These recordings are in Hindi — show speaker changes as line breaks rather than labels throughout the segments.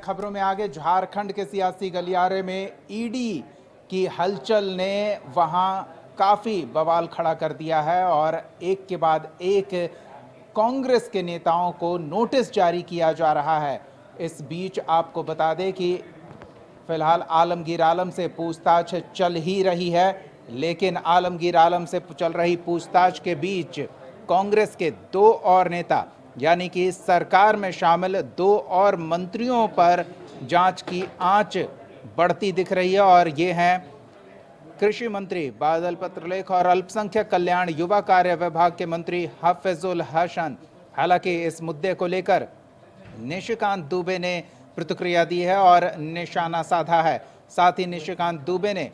खबरों में आगे, झारखंड के सियासी गलियारे में ईडी की हलचल ने वहां काफी बवाल खड़ा कर दिया है और एक के बाद एक कांग्रेस के नेताओं को नोटिस जारी किया जा रहा है। इस बीच आपको बता दें कि फिलहाल आलमगीर आलम से पूछताछ चल ही रही है, लेकिन आलमगीर आलम से चल रही पूछताछ के बीच कांग्रेस के दो और नेता यानी कि सरकार में शामिल दो और मंत्रियों पर जांच की आंच बढ़ती दिख रही है और ये हैं कृषि मंत्री बादल पत्रलेख और अल्पसंख्यक कल्याण युवा कार्य विभाग के मंत्री हफीजुल हसन। हालांकि इस मुद्दे को लेकर निशिकांत दुबे ने प्रतिक्रिया दी है और निशाना साधा है। साथ ही निशिकांत दुबे ने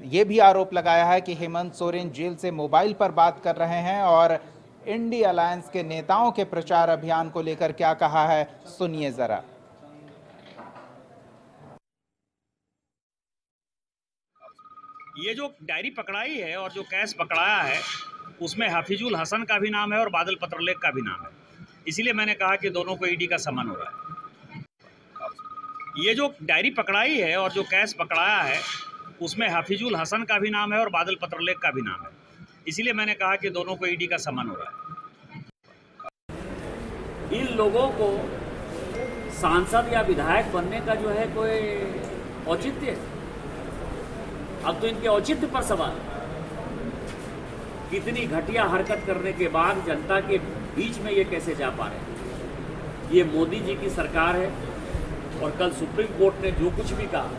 यह भी आरोप लगाया है कि हेमंत सोरेन जेल से मोबाइल पर बात कर रहे हैं और इंडिया अलायंस के नेताओं के प्रचार अभियान को लेकर क्या कहा है, सुनिए जरा।
ये जो डायरी पकड़ाई है और जो कैश पकड़ाया है उसमें हफीजुल हसन का भी नाम है और बादल पत्रलेख का भी नाम है, इसीलिए मैंने कहा कि दोनों को ईडी का समन हो रहा है। ये जो डायरी पकड़ाई है और जो कैश पकड़ाया है उसमें हफीजुल हसन का भी नाम है और बादल पत्रलेख का भी नाम है, इसीलिए मैंने कहा कि दोनों को ईडी का समन हो रहा है।
इन लोगों को सांसद या विधायक बनने का जो है कोई औचित्य, अब तो इनके औचित्य पर सवाल। कितनी घटिया हरकत करने के बाद जनता के बीच में ये कैसे जा पा रहे हैं? ये मोदी जी की सरकार है और कल सुप्रीम कोर्ट ने जो कुछ भी कहा,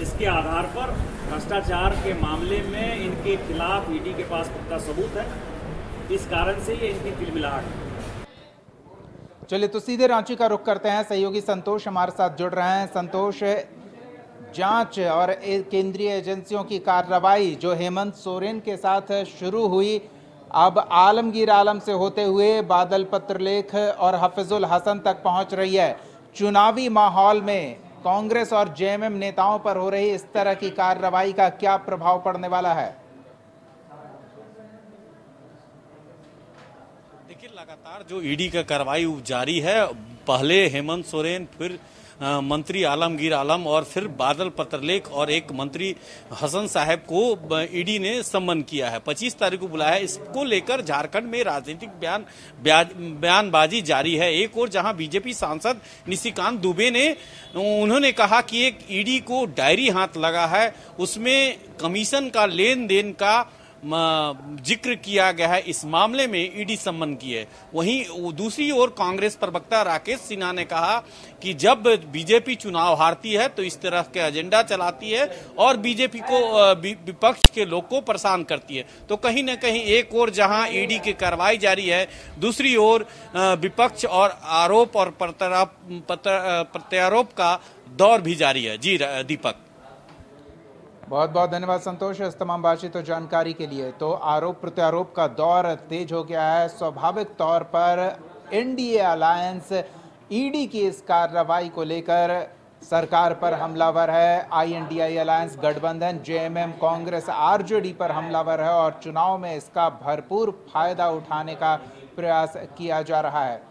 इसके आधार पर भ्रष्टाचार के मामले में इनके खिलाफ ईडी के पास पुख्ता सबूत है, इस कारण से ये इनकी तिलमिलाहट है।
चलिए तो सीधे रांची का रुख करते हैं। सहयोगी संतोष हमारे साथ जुड़ रहे हैं। संतोष, जांच और केंद्रीय एजेंसियों की कार्रवाई जो हेमंत सोरेन के साथ शुरू हुई, अब आलमगीर आलम से होते हुए बादल पत्रलेख और हफीजुल हसन तक पहुंच रही है। चुनावी माहौल में कांग्रेस और जेएमएम नेताओं पर हो रही इस तरह की कार्रवाई का क्या प्रभाव पड़ने वाला है?
देखिए, लगातार जो ईडी का कार्रवाई जारी है, पहले हेमंत सोरेन, फिर मंत्री आलमगीर आलम और फिर बादल पत्रलेख और एक मंत्री हसन साहब को ईडी ने सम्मन किया है। 25 तारीख को बुलाया है। इसको लेकर झारखंड में राजनीतिक बयानबाजी जारी है। एक और जहां बीजेपी सांसद निशिकांत दुबे ने उन्होंने कहा कि एक ईडी को डायरी हाथ लगा है, उसमें कमीशन का लेन देन का जिक्र किया गया है, इस मामले में ईडी सम्मन की है। वहीं दूसरी ओर कांग्रेस प्रवक्ता राकेश सिन्हा ने कहा कि जब बीजेपी चुनाव हारती है तो इस तरह के एजेंडा चलाती है और बीजेपी को विपक्ष के लोग को परेशान करती है। तो कहीं न कहीं एक ओर जहां ईडी की कार्रवाई जारी है, दूसरी ओर विपक्ष और आरोप और प्रत्यारोप का दौर भी जारी है। जी दीपक,
बहुत बहुत धन्यवाद संतोष इस तमाम बातचीत और जानकारी के लिए। तो आरोप प्रत्यारोप का दौर तेज हो गया है। स्वाभाविक तौर पर एनडीए अलायंस ईडी की इस कार्रवाई को लेकर सरकार पर हमलावर है। आईएनडीआई अलायंस गठबंधन जेएमएम कांग्रेस आरजेडी पर हमलावर है और चुनाव में इसका भरपूर फायदा उठाने का प्रयास किया जा रहा है।